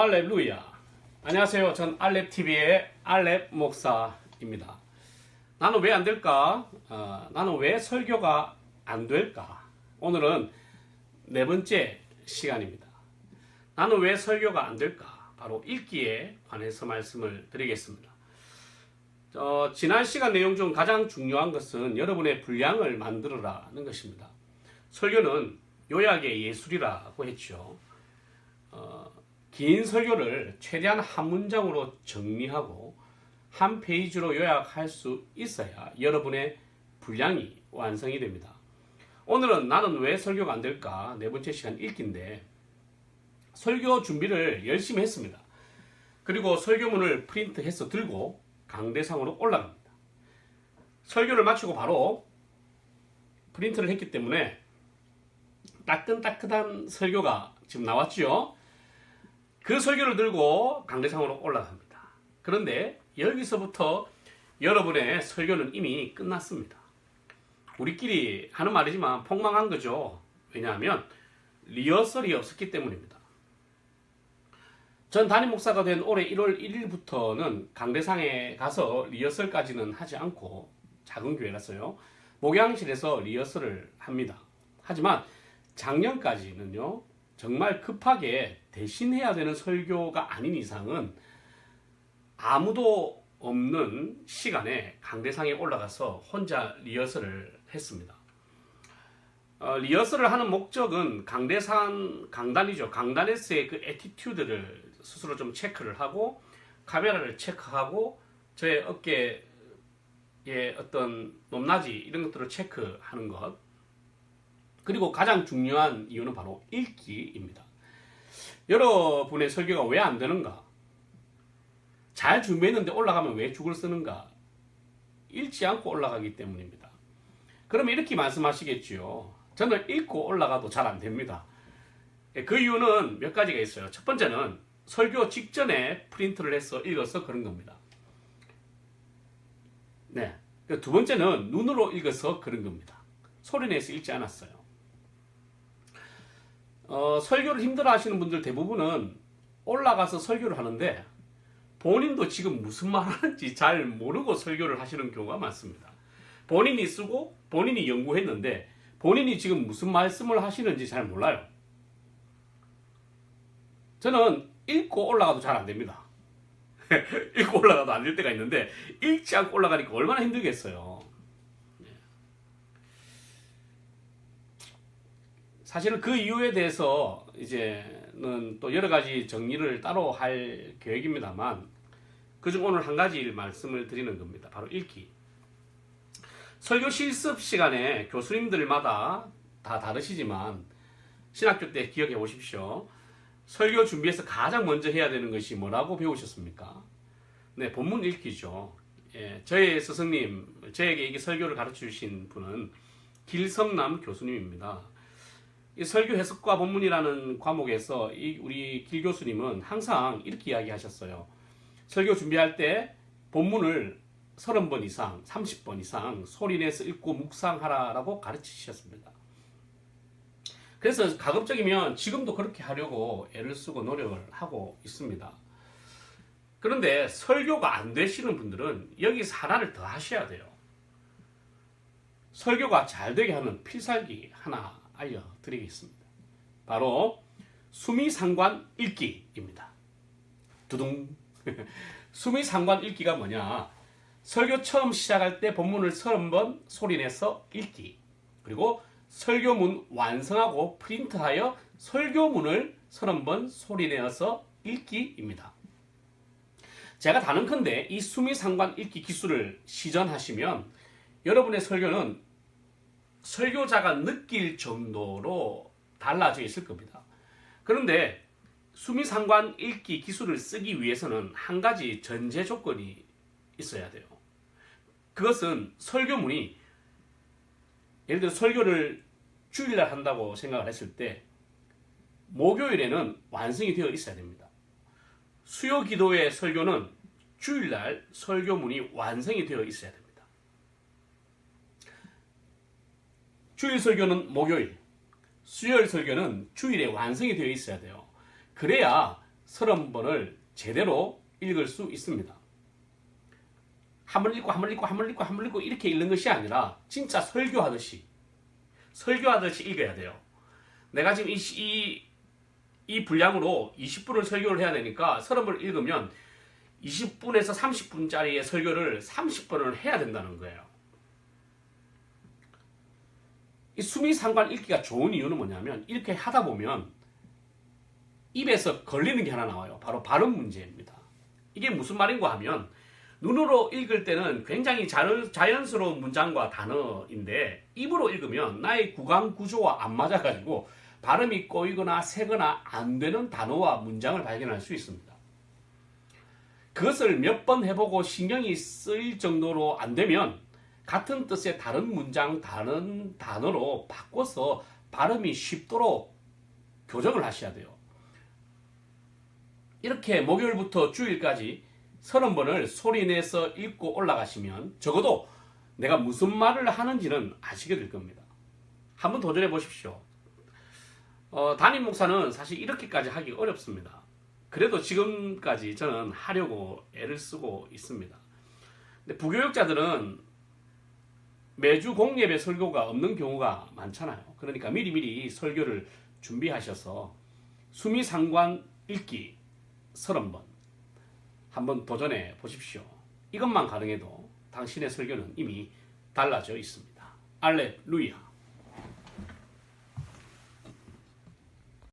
할렐루야. 안녕하세요. 전 알렙TV의 알렙 목사입니다. 나는 왜 안 될까? 나는 왜 설교가 안 될까? 오늘은 네 번째 시간입니다. 나는 왜 설교가 안 될까? 바로 읽기에 관해서 말씀을 드리겠습니다. 지난 시간 내용 중 가장 중요한 것은 여러분의 분량을 만들어라는 것입니다. 설교는 요약의 예술이라고 했죠. 긴 설교를 최대한 한 문장으로 정리하고 한 페이지로 요약할 수 있어야 여러분의 분량이 완성이 됩니다. 오늘은 나는 왜 설교가 안 될까? 네 번째 시간 읽기인데 설교 준비를 열심히 했습니다. 그리고 설교문을 프린트해서 들고 강대상으로 올라갑니다. 설교를 마치고 바로 프린트를 했기 때문에 따끈따끈한 설교가 지금 나왔죠. 그 설교를 들고 강대상으로 올라갑니다. 그런데 여기서부터 여러분의 설교는 이미 끝났습니다. 우리끼리 하는 말이지만 폭망한 거죠. 왜냐하면 리허설이 없었기 때문입니다. 전 담임 목사가 된 올해 1월 1일부터는 강대상에 가서 리허설까지는 하지 않고 작은 교회라서요. 목양실에서 리허설을 합니다. 하지만 작년까지는요. 정말 급하게 대신해야 되는 설교가 아닌 이상은 아무도 없는 시간에 강대상에 올라가서 혼자 리허설을 했습니다. 리허설을 하는 목적은 강단이죠. 강단에서의 그 애티튜드를 스스로 좀 체크를 하고 카메라를 체크하고 저의 어깨의 어떤 높낮이 이런 것들을 체크하는 것. 그리고 가장 중요한 이유는 바로 읽기입니다. 여러분의 설교가 왜 안 되는가? 잘 준비했는데 올라가면 왜 죽을 쓰는가? 읽지 않고 올라가기 때문입니다. 그러면 이렇게 말씀하시겠지요. 저는 읽고 올라가도 잘 안 됩니다. 그 이유는 몇 가지가 있어요. 첫 번째는 설교 직전에 프린트를 해서 읽어서 그런 겁니다. 네. 두 번째는 눈으로 읽어서 그런 겁니다. 소리내서 읽지 않았어요. 설교를 힘들어 하시는 분들 대부분은 올라가서 설교를 하는데 본인도 지금 무슨 말 하는지 잘 모르고 설교를 하시는 경우가 많습니다. 본인이 쓰고 본인이 연구했는데 본인이 지금 무슨 말씀을 하시는지 잘 몰라요. 저는 읽고 올라가도 잘 안 됩니다. 읽고 올라가도 안 될 때가 있는데 읽지 않고 올라가니까 얼마나 힘들겠어요. 사실은 그 이유에 대해서 이제는 또 여러 가지 정리를 따로 할 계획입니다만 그중 오늘 한 가지 말씀을 드리는 겁니다. 바로 읽기. 설교 실습 시간에 교수님들마다 다 다르시지만 신학교 때 기억해 보십시오. 설교 준비해서 가장 먼저 해야 되는 것이 뭐라고 배우셨습니까? 네, 본문 읽기죠. 저의 스승님, 저에게 이게 설교를 가르쳐 주신 분은 길성남 교수님입니다. 이 설교 해석과 본문이라는 과목에서 우리 길 교수님은 항상 이렇게 이야기하셨어요. 설교 준비할 때 본문을 30번 이상, 30번 이상 소리내서 읽고 묵상하라라고 가르치셨습니다. 그래서 가급적이면 지금도 그렇게 하려고 애를 쓰고 노력을 하고 있습니다. 그런데 설교가 안 되시는 분들은 여기서 하나를 더 하셔야 돼요. 설교가 잘 되게 하는 필살기 하나 알려드리겠습니다. 바로 수미상관 읽기입니다. 두둥. 수미상관 읽기가 뭐냐? 설교 처음 시작할 때 본문을 30번 소리내서 읽기. 그리고 설교문 완성하고 프린트하여 설교문을 30번 소리내어서 읽기입니다. 제가 다른컨대 이 수미상관 읽기 기술을 시전하시면 여러분의 설교는 설교자가 느낄 정도로 달라져 있을 겁니다. 그런데 수미상관 읽기 기술을 쓰기 위해서는 한 가지 전제 조건이 있어야 돼요. 그것은 설교문이 예를 들어 설교를 주일날 한다고 생각을 했을 때 목요일에는 완성이 되어 있어야 됩니다. 수요 기도의 설교는 주일날 설교문이 완성이 되어 있어야 됩니다. 주일 설교는 목요일, 수요일 설교는 주일에 완성이 되어 있어야 돼요. 그래야 30번을 제대로 읽을 수 있습니다. 한 번 읽고 한 번 읽고 한 번 읽고 한 번 읽고 이렇게 읽는 것이 아니라 진짜 설교하듯이 읽어야 돼요. 내가 지금 이 분량으로 20분을 설교를 해야 되니까 30번을 읽으면 20분에서 30분짜리의 설교를 30번을 해야 된다는 거예요. 이 수미상관 읽기가 좋은 이유는 뭐냐면 이렇게 하다 보면 입에서 걸리는 게 하나 나와요. 바로 발음 문제입니다. 이게 무슨 말인가 하면 눈으로 읽을 때는 굉장히 자연스러운 문장과 단어인데 입으로 읽으면 나의 구강 구조와 안 맞아가지고 발음이 꼬이거나 새거나 안 되는 단어와 문장을 발견할 수 있습니다. 그것을 몇 번 해보고 신경이 쓰일 정도로 안 되면 같은 뜻의 다른 문장, 다른 단어로 바꿔서 발음이 쉽도록 교정을 하셔야 돼요. 이렇게 목요일부터 주일까지 30번을 소리내서 읽고 올라가시면 적어도 내가 무슨 말을 하는지는 아시게 될 겁니다. 한번 도전해 보십시오. 담임 목사는 사실 이렇게까지 하기 어렵습니다. 그래도 지금까지 저는 하려고 애를 쓰고 있습니다. 근데 부교육자들은 매주 공예배 설교가 없는 경우가 많잖아요. 그러니까 미리미리 설교를 준비하셔서 수미상관 읽기 30번 한번 도전해 보십시오. 이것만 가능해도 당신의 설교는 이미 달라져 있습니다. 알렐루야.